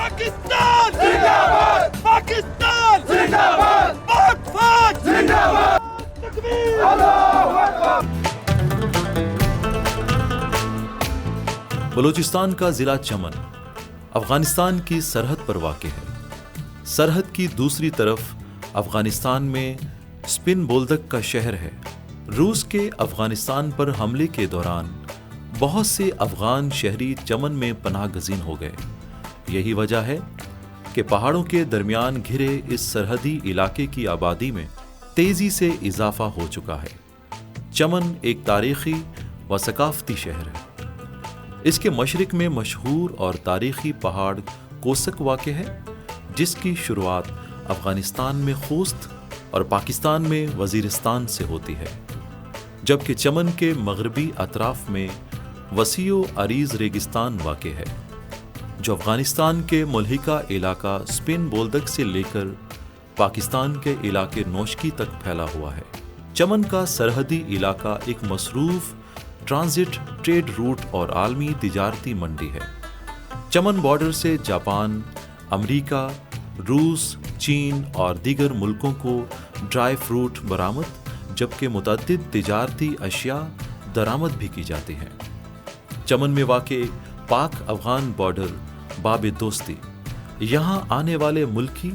पाकिस्तान जिंदाबाद, पाकिस्तान जिंदाबाद, पाक फौज जिंदाबाद, तकबीर, अल्लाहू अकबर। बलूचिस्तान का जिला चमन अफगानिस्तान की सरहद पर वाक़ है। सरहद की दूसरी तरफ अफगानिस्तान में स्पिन बोल्दक का शहर है। रूस के अफगानिस्तान पर हमले के दौरान बहुत से अफगान शहरी चमन में पनाह गज़ीन हो गए। यही वजह है कि पहाड़ों के दरमियान घिरे इस सरहदी इलाके की आबादी में तेज़ी से इजाफा हो चुका है। चमन एक तारीख़ी व सकाफ़ती शहर है। इसके मशरिक़ में मशहूर और तारीख़ी पहाड़ कोसक वाक़ है, जिसकी शुरुआत अफ़गानिस्तान में खूस्त और पाकिस्तान में वज़ीरिस्तान से होती है, जबकि चमन के मगरबी अतराफ़ में वसीओ अरीज़ रेगिस्तान वाक़ है, जो अफ़गानिस्तान के मुल्हिका इलाका स्पिन बोल्दक से लेकर पाकिस्तान के इलाके नोशकी तक फैला हुआ है। चमन का सरहदी इलाका एक मसरूफ़ ट्रांजिट ट्रेड रूट और आलमी तिजारती मंडी है। चमन बॉर्डर से जापान, अमेरिका, रूस, चीन और दीगर मुल्कों को ड्राई फ्रूट बरामद, जबकि मुतअद्दिद तिजारती अशिया दरामद भी की जाती हैं। चमन में वाक़े पाक अफ़गान बॉर्डर बाब दोस्ती यहाँ आने वाले मुल्की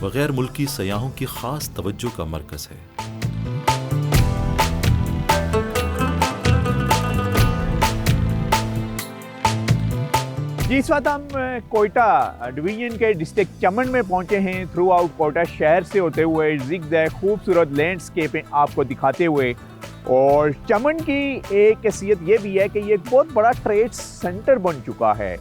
व गैर मुल्की सयाहों की ख़ास तवज्जो का मरकज़ है। जी, इस वक्त हम कोयटा डिवीज़न के डिस्ट्रिक्ट चमन में पहुंचे हैं। थ्रू आउट कोयटा शहर से होते हुए ज़िगज़ैग खूबसूरत लैंडस्केप आपको दिखाते हुए, और चमन की एक हैसियत ये भी है कि ये एक बहुत बड़ा ट्रेड सेंटर बन चुका है।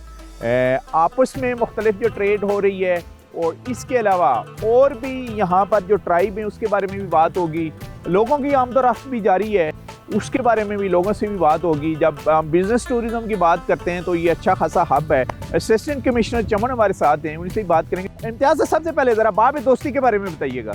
आपस में मुख्तलिफ जो ट्रेड हो रही है, और इसके अलावा और भी यहाँ पर जो ट्राइब है उसके बारे में भी बात होगी। लोगों की आमदोरफ्त भी जारी है, उसके बारे में भी लोगों से भी बात होगी। जब हम बिज़नेस टूरिज़्म की बात करते हैं तो ये अच्छा खासा हब है। असिस्टेंट कमिश्नर चमन हमारे साथ हैं, उनसे ही बात करेंगे। इम्तियाज़, सबसे पहले ज़रा बाब दोस्ती के बारे में बताइएगा।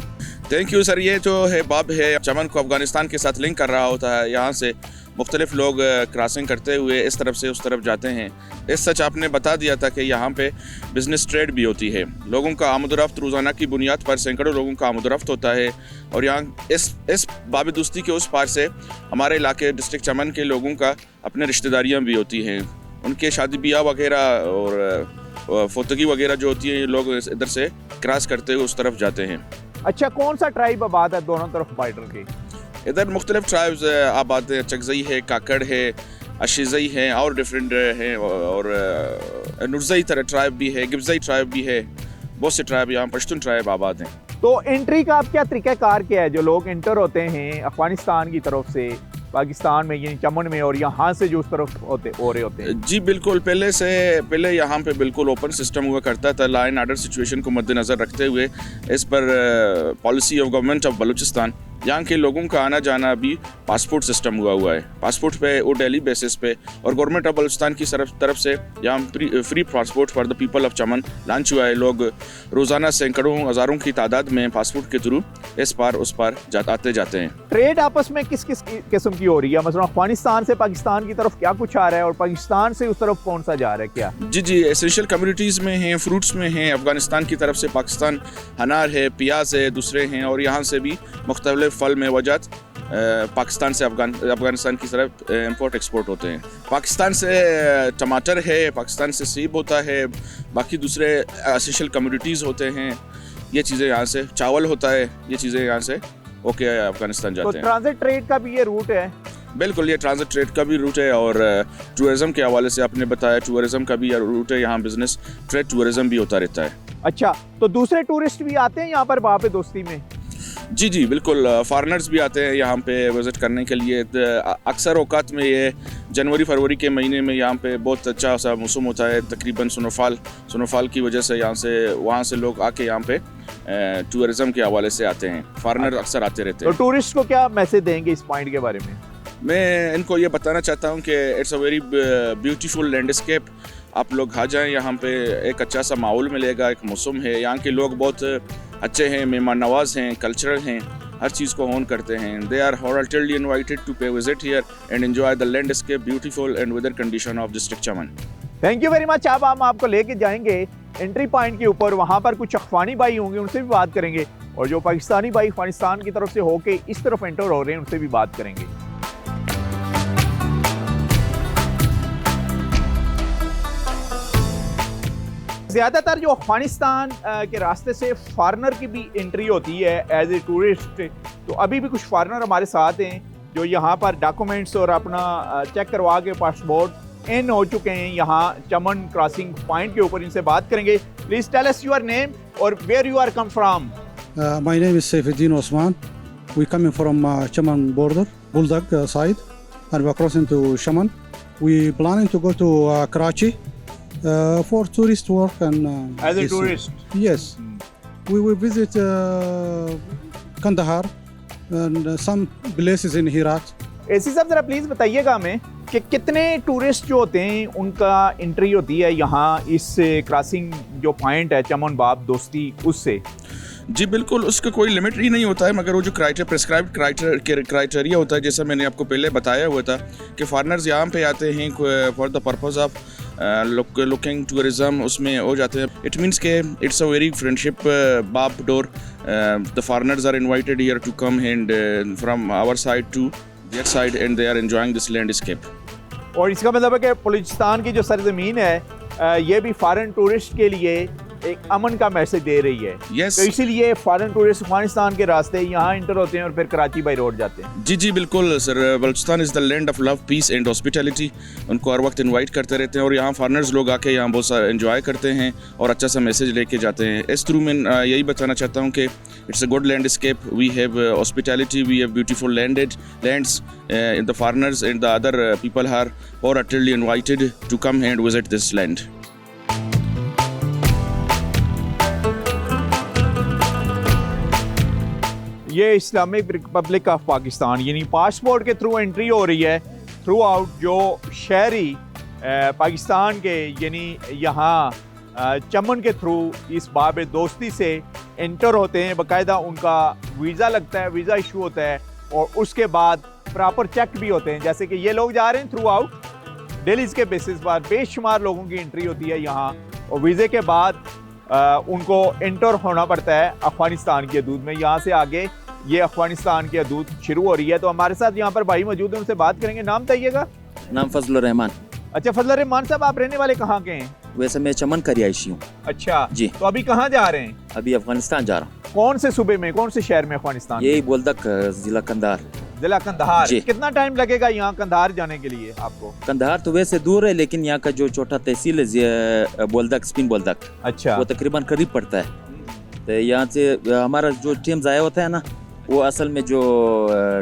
Thank you sir. ये जो है बाब है, चमन को अफगानिस्तान के साथ लिंक कर रहा होता है। यहाँ से मुख्तलिफ लोग क्रॉसिंग करते हुए इस तरफ से उस तरफ जाते हैं। इस सच आपने बता दिया था कि यहाँ पे बिज़नेस ट्रेड भी होती है। लोगों का आमदोरफ्त रोज़ाना की बुनियाद पर सैकड़ों लोगों का आमदोरफ्त होता है, और यहाँ इस बाब दोस्ती के उस पार से हमारे इलाके डिस्ट्रिक्ट चमन के लोगों का अपने रिश्तेदारियाँ भी होती हैं। उनके शादी ब्याह वगैरह और फोतगी वगैरह जो होती है, लोग इधर से क्रॉस करते हुए उस तरफ जाते हैं। अच्छा, कौन सा ट्राइब आबाद है दोनों तरफ बॉर्डर के? इधर मुख्तलिफ ट्राइब्स आबाद है। चकजई है, काकड़ है, अशीजई है, और डिफरेंट हैं, और नुरजई तरह ट्राइब भी है, गिब्जई ट्राइब भी है। बहुत से ट्राइब यहाँ पश्तून ट्राइब आबाद हैं। तो एंट्री का आप क्या तरीक़ाकार क्या है? जो लोग एंटर होते हैं अफगानिस्तान की तरफ से पाकिस्तान में, यानी चमन में, और यहाँ से जो उस तरफ हो रहे होते हैं? जी बिल्कुल, पहले यहाँ पे बिल्कुल ओपन सिस्टम हुआ करता था। लॉ एंड ऑर्डर सिचुएशन को मद्देनज़र रखते हुए इस पर policy of government of Balochistan यहाँ के लोगों का आना जाना अभी पासपोर्ट सिस्टम हुआ है। पासपोर्ट पे और डेली बेसिस पे, और गवर्नमेंट ऑफ बलूचिस्तान की तरफ से यहाँ free passport for the people of Chaman launch हुआ है। लोग रोज़ाना सैकड़ों हज़ारों की तादाद में पासपोर्ट के थ्रू इस पार उस पार आते जाते हैं। ट्रेड आपस में किस किस किस्म की हो रही है? मतलब अफगानिस्तान से पाकिस्तान की तरफ क्या कुछ आ रहा है, और पाकिस्तान से उस तरफ कौन सा जा रहा है क्या? जी, एसेंशियल कम्युनिटीज़ में हैं, फ्रूट्स में हैं। अफगानिस्तान की तरफ से पाकिस्तान अनार है, प्याज है, दूसरे हैं, और यहाँ से भी मुख्तलिफ फल में वजह पाकिस्तान से अफगानिस्तान की तरफ इंपोर्ट एक्सपोर्ट होते हैं। पाकिस्तान से टमाटर है, पाकिस्तान से सेब होता है, बाकी दूसरे एसेंशियल कम्युनिटीज़ होते हैं। ये चीज़ें यहाँ से, चावल होता है, ये चीज़ें यहाँ से ओके अफगानिस्तान जाते हैं। तो ट्रांजिट ट्रेड का भी ये रूट है? बिल्कुल, ये ट्रांजिट ट्रेड का भी रूट है, और टूरिज़म के हवाले से आपने बताया, टूरिज़म का भी रूट है। यहाँ बिजनेस ट्रेड टूरिज़म भी होता रहता है। अच्छा, तो दूसरे टूरिस्ट भी आते हैं यहाँ पर बाब दोस्ती में? जी बिल्कुल, फॉरेनर्स भी आते हैं यहाँ पे विज़िट करने के लिए। अक्सर औकात में ये जनवरी फरवरी के महीने में यहाँ पे बहुत अच्छा सा मौसम होता है। तकरीबन स्नोफॉल की वजह से वहाँ से लोग आके यहाँ पे टूरिज़म के हवाले से आते हैं। फॉरेनर अक्सर आते रहते हैं। तो टूरिस्ट को क्या मैसेज देंगे इस पॉइंट के बारे में? मैं इनको ये बताना चाहता हूँ कि it's a very beautiful landscape. आप लोग आ जाएँ, यहाँ पे एक अच्छा सा माहौल मिलेगा, एक मौसम है। यहाँ के लोग बहुत अच्छे हैं, मेहमान नवाज हैं, कल्चरल हैं, हर चीज़ को ऑन करते हैं। They are heartily invited to pay visit here and enjoy the landscape, beautiful and weather condition of district Chaman. Thank you very much. अब हम आपको लेके जाएंगे एंट्री पॉइंट के ऊपर वहाँ पर कुछ अफगानी भाई होंगे, उनसे भी बात करेंगे, और जो पाकिस्तानी भाई अफगानिस्तान की तरफ से होके इस तरफ एंटर हो रहे हैं उनसे भी बात करेंगे। ज़्यादातर जो अफगानिस्तान के रास्ते से फॉरेनर की भी एंट्री होती है एज ए टूरिस्ट, तो अभी भी कुछ फॉरेनर हमारे साथ हैं जो यहाँ पर डॉक्यूमेंट्स और अपना चेक करवा के पासपोर्ट इन हो चुके हैं यहाँ चमन क्रॉसिंग पॉइंट के ऊपर। इनसे बात करेंगे। Please tell us your name और where you are come from. My name is Saifuddin Osman. We coming from Chaman border, Buldak side, and we're crossing to Shaman. We planning to go to Karachi for tourist work and As a tourist? Yes. We will visit Kandahar and some places in Herat. AC साहब ज़रा please बताइएगा हमें कि कितने tourist जो होते हैं उनका एंट्री होती है यहाँ इस क्रॉसिंग जो पॉइंट है चमन बाब दोस्ती उससे। जी बिल्कुल, उसका कोई लिमिट ही नहीं होता है, मगर वो जो प्रिस्क्राइब्ड क्राइटेरिया होता है, जैसा मैंने आपको पहले बताया हुआ था कि फॉरेनर्स यहाँ पे आते हैं for the purpose of looking tourism, उसमें हो जाते हैं। इट मीन्स के इट्स अ वेरी फ्रेंडशिप बाप door. The foreigners are invited here to come and from our side to their side and they are enjoying this landscape. और इसका मतलब है कि बलूचिस्तान की जो सरजमीन है ये भी फॉरेन टूरिस्ट के लिए एक अमन का मैसेज दे रही है। Yes. तो इसीलिए फॉरेन टूरिस्ट अफगानिस्तान के रास्ते यहाँ इंटर होते हैं और फिर कराची बाई रोड जाते हैं। जी जी बिल्कुल sir, Balochistan is the land of love, peace and hospitality. उनको हर वक्त इनवाइट करते रहते हैं और यहाँ फॉरेनर्स लोग आके यहाँ बहुत सारा एंजॉय करते हैं और अच्छा सा मैसेज लेके जाते हैं। इस थ्रू मैं यही बताना चाहता हूँ कि it's a good landscape. We have hospitality, we have beautiful lands in the foreigners and the other people are wholeheartedly invited to come and visit this land. ये इस्लामिक रिपब्लिक ऑफ पाकिस्तान यानी passport के through entry हो रही है through out जो शहरी पाकिस्तान के यानी यहाँ चमन के थ्रू इस बाब दोस्ती से एंटर होते हैं। बाकायदा उनका वीज़ा लगता है, वीज़ा इशू होता है और उसके बाद प्रॉपर चेक भी होते हैं। जैसे कि ये लोग जा रहे हैं थ्रू आउट डेलीज के बेसिस पर बेशुमार लोगों की एंट्री होती है यहाँ और वीज़े के बाद उनको एंटर होना पड़ता है अफगानिस्तान की हदूद में। यहाँ से आगे ये अफगानिस्तान की हदूद शुरू हो रही है। तो हमारे साथ यहाँ पर भाई मौजूद हैं, उनसे बात करेंगे। नाम बताइएगा। नाम फजलुर रहमान। अच्छा फजलुर रहमान साहब, आप रहने वाले कहाँ के हैं? वैसे मैं चमन का रिहायशी हूँ। अच्छा जी। तो अभी कहाँ जा रहे हैं? अभी अफगानिस्तान जा रहा हूँ। कौन से सूबे में, कौन से शहर में अफगानिस्तान? यही बोलदक जिला कंधार। जिला कंधार। जी। कितना टाइम लगेगा यहाँ कंधार जाने के लिए आपको? कंधार तो वैसे दूर है लेकिन यहाँ का जो छोटा तहसील है बोलदक, स्पिन बोलदक, अच्छा, वो तकरीबन करीब पड़ता है। तो यहाँ से हमारा जो टीम जाया होता है ना, वो असल में जो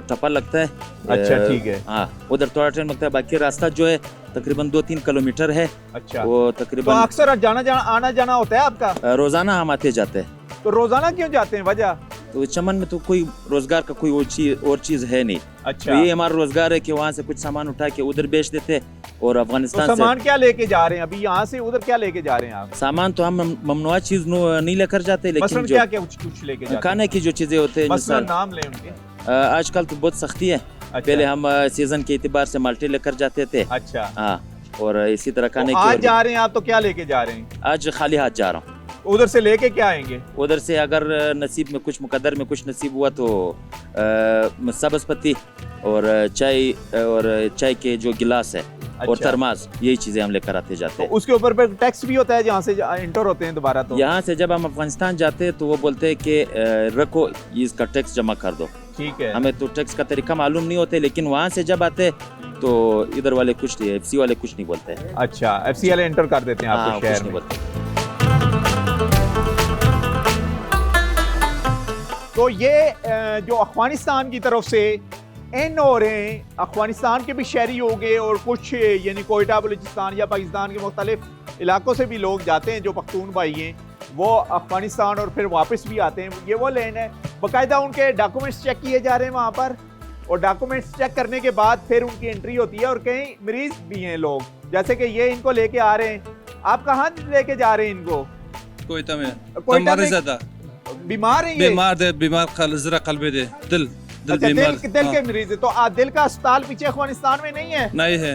टप्पा लगता है। अच्छा ठीक है। हाँ, उधर थोड़ा टाइम लगता है। बाकी रास्ता जो है तकरीबन 2-3 किलोमीटर है। अच्छा। वो तो तकरीबन अक्सर आना जाना होता है आपका? रोजाना हम आते जाते हैं। तो रोजाना क्यों जाते हैं, वजह? तो चमन में तो कोई रोजगार का कोई और चीज है नहीं। अच्छा। तो ये हमारा रोजगार है कि वहाँ से कुछ सामान उठा के उधर बेच देते और अफगानिस्तान तो सामान क्या लेके जा रहे हैं अभी यहाँ से उधर, क्या लेके जा रहे हैं आप? सामान तो हम ममनुआ चीज नहीं लेकर जाते, लेकिन मसलन जो क्या क्या कुछ लेके जाते हैं? खाने की जो चीजें होते हैं, मसलन मिसाल नाम लें उनके। आजकल तो बहुत सख्ती है। अच्छा। पहले हम सीजन के एतबार से माल्टे लेकर जाते थे। अच्छा। हाँ, और इसी तरह खाने तो की। आज जा रहे हैं आप, तो क्या लेके जा रहे हैं? आज खाली हाथ जा रहा हूँ। उधर से लेके क्या आएंगे? उधर से अगर नसीब में कुछ, मुकद्दर में कुछ नसीब हुआ तो सब्ज़ पत्ती और चाय के जो गिलास है और अच्छा। थर्मास, यही चीजें हम लेकर आते जाते हैं। तो उसके ऊपर पे टैक्स भी होता है जहाँ से एंटर होते हैं दोबारा? तो यहाँ से जब हम अफगानिस्तान जाते हैं तो वो बोलते हैं कि रखो, इसका टैक्स जमा कर दो। ठीक है। हमें तो टैक्स का तरीका मालूम नहीं होते, लेकिन वहाँ से जब आते तो इधर वाले कुछ नहीं, FC वाले कुछ नहीं बोलते हैं। अच्छा, FC वाले एंटर कर देते हैं हाँ, आपको कुछ शहर नहीं में। बोलते। तो ये जो अफगानिस्तान की तरफ से इन हो रहे हैं, अफगानिस्तान के भी शहरी हो गए और कुछ यानी कोयटा, बलूचिस्तान या पाकिस्तान के मुख्तलिफ इलाकों से भी लोग जाते हैं जो पख्तून भाई हैं, वो अफगानिस्तान और फिर वापस भी आते हैं। ये वो लेन है, बाकायदा उनके डॉक्यूमेंट्स चेक किए जा रहे हैं वहाँ पर और डॉक्यूमेंट्स चेक करने के बाद फिर उनकी एंट्री होती है। और कई मरीज भी हैं लोग, जैसे कि ये इनको लेके आ रहे हैं। आप कहाँ लेके जा रहे हैं इनको? कोयटा में। कोयटा में ज़्यादा बीमार हैं ये? बीमार जरा कल्बे दे दिल अच्छा, बीमार। दिल के मरीज है। तो दिल का अस्पताल पीछे अफगानिस्तान में नहीं है? नहीं है।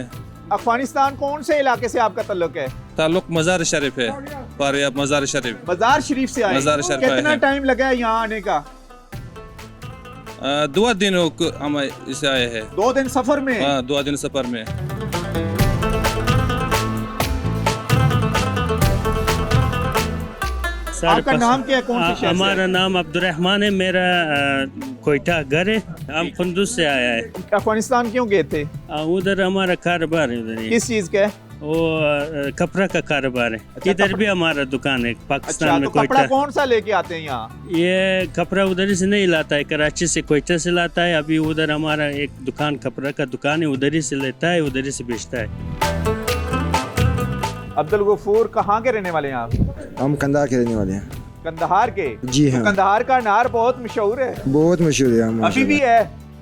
अफगानिस्तान कौन से इलाके से आपका ताल्लुक है? ताल्लुक मज़ार शरीफ है। फारियाब मज़ार शरीफ। मज़ार शरीफ से आए। मज़ार शरीफ आए कितना हैं। टाइम लगा है यहाँ आने का? 2 दिन हम इसे आए हैं। 2 दिन सफर में? हाँ, 2 दिन सफर में। आपका नाम क्या है? कौन से शहर से? हमारा नाम अब्दुर्रहमान है। मेरा कोयटा घर है। हम कुंदूज से आया है। अफगानिस्तान क्यों गए थे? उधर हमारा कारोबार है। उधर ही किस चीज का है? वो कपड़ा का कारोबार है। इधर भी हमारा दुकान है पाकिस्तान अच्छा, में तो कपड़ा कोयटा। कौन सा लेके आते हैं यहाँ? ये कपड़ा उधर से नहीं लाता है, कराची से कोयटा से लाता है। अभी उधर हमारा एक दुकान कपड़ा का दुकान है, उधर ही से लेता है, उधर ही से बेचता है। अब्दुल गफूर कहाँ के रहने वाले हैं आप? हम कंधार के रहने वाले हैं। कंधार के? जी हाँ। तो कंधार का अनार बहुत मशहूर है। बहुत मशहूर है। हम अभी भी है?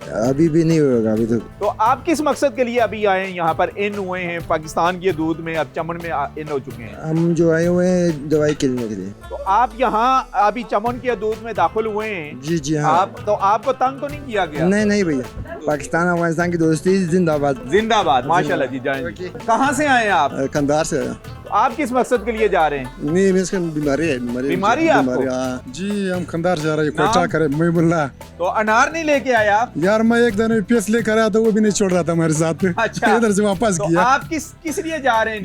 अभी भी नहीं होगा अभी तो आप किस मकसद के लिए अभी आए हैं यहाँ पर, इन हुए हैं पाकिस्तान के दूध में, अब चमन में इन हो चुके हैं? हम जो आए हुए हैं दवाई के लिए। तो आप यहाँ अभी चमन के दूध में दाखिल हुए हैं? जी जी हाँ। आपको तंग तो नहीं किया गया? नहीं भैया, पाकिस्तान अफगानिस्तान की दोस्ती जिंदाबाद। जिंदाबाद, माशाल्लाह जी। जाएं। कहाँ से आए हैं आप? कंधार से आया। तो आप किस मकसद के लिए जा रहे हैं? नहीं, इसका बीमारी है। बीमारी है आपको? हाँ। जी हम कंधार से आ रहे हैं। कोयटा करे मैं बोल रहा। तो अनार नहीं लेके आए आप? यार मैं एक दिन पीएस लेकर आया तो वो भी नहीं छोड़ रहा था हमारे साथ। अच्छा। इधर से वापस तो किया। आप किस लिए जा रहे हैं?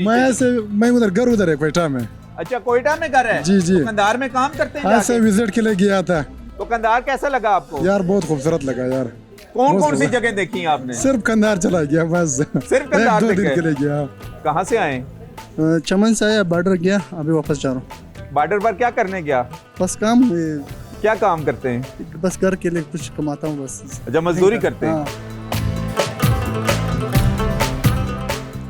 मैं उधर घर उधर है कोयटा में। अच्छा, कोयटा में घर है? जी जी। तो कंधार में काम करते हैं ऐसे जाके? विजिट के लिए गया था। तो कंधार कैसा लगा आपको? यार बहुत खूबसूरत लगा यार। कौन कौन सी जगह देखी आपने? सिर्फ कंधार चला गया बस। सिर्फ कंधार 1-2 दिन देखे? के लिए गया। कहाँ से आए? चमन से आया, बॉर्डर गया, अभी वापस जा रहा हूँ। बॉर्डर पर क्या करने गया? बस काम, क्या काम करते हैं? बस घर के लिए कुछ कमाता हूँ बस। अच्छा, मजदूरी करते हैं?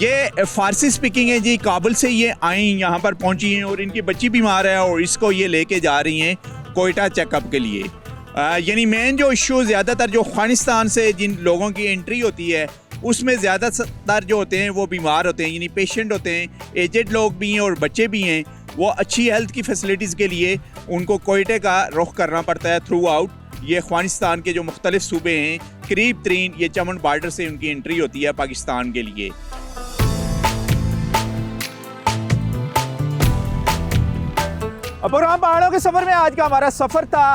ये फारसी स्पीकिंग है जी। काबुल से ये आई, यहाँ पर पहुँची हैं और इनकी बच्ची बीमार है और इसको ये लेके जा रही हैं कोयटा चेकअप के लिए। यानी मेन जो इशू ज़्यादातर जो अफगानिस्तान से जिन लोगों की एंट्री होती है उसमें ज़्यादातर जो होते हैं वो बीमार होते हैं, यानी पेशेंट होते हैं, एजेड लोग भी हैं और बच्चे भी हैं। वो अच्छी हेल्थ की फैसिलिटीज़ के लिए उनको कोयटे का रुख करना पड़ता है थ्रू आउट। ये अफगानिस्तान के जो मुख्तलिफ सूबे हैं, करीब तरीन ये चमन बॉर्डर से उनकी एंट्री होती है पाकिस्तान के लिए। अबुरहाम पहाड़ों के सफर में आज का हमारा सफर था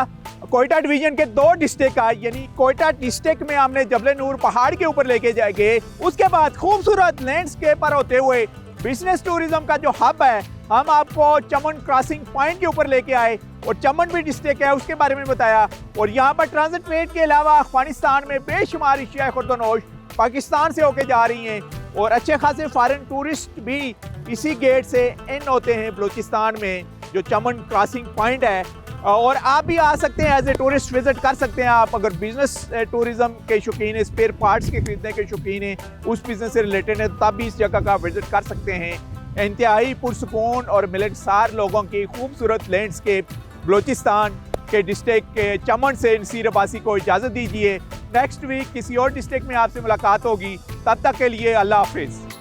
कोयटा डिवीजन के 2 डिस्ट्रिक्ट का, यानी कोयटा डिस्ट्रिक्ट में हमने जबल नूर पहाड़ के ऊपर लेके जाएंगे। उसके बाद खूबसूरत लैंडस्केप पर होते हुए बिजनेस टूरिज्म का जो हब है, हम आपको चमन क्रॉसिंग पॉइंट के ऊपर लेके आए और चमन भी डिस्ट्रिक्ट है उसके बारे में बताया। और यहाँ पर ट्रांजिट ट्रेड के अलावा अफगानिस्तान में बेशुमार अशिया खुर्दनोश पाकिस्तान से होके जा रही हैं और अच्छे खासे फॉरेन टूरिस्ट भी इसी गेट से इन होते हैं बलूचिस्तान में, जो चमन क्रॉसिंग पॉइंट है। और आप भी आ सकते हैं, एज ए टूरिस्ट विजिट कर सकते हैं। आप अगर बिजनेस टूरिज्म के शौकीन हैं, स्पेयर पार्ट्स के खरीदने के शौकीन हैं, उस बिजनेस से रिलेटेड है, तब भी इस जगह का विजिट कर सकते हैं। इंतहाई पुरसकून और मिलनसार लोगों की खूबसूरत लैंडस्केप बलूचिस्तान के डिस्ट्रिक्ट के चमन से नसीर अब्बासी को इजाज़त दीजिए। नेक्स्ट वीक किसी और डिस्ट्रिक्ट में आपसे मुलाकात होगी, तब तक के लिए अल्लाह हाफिज़।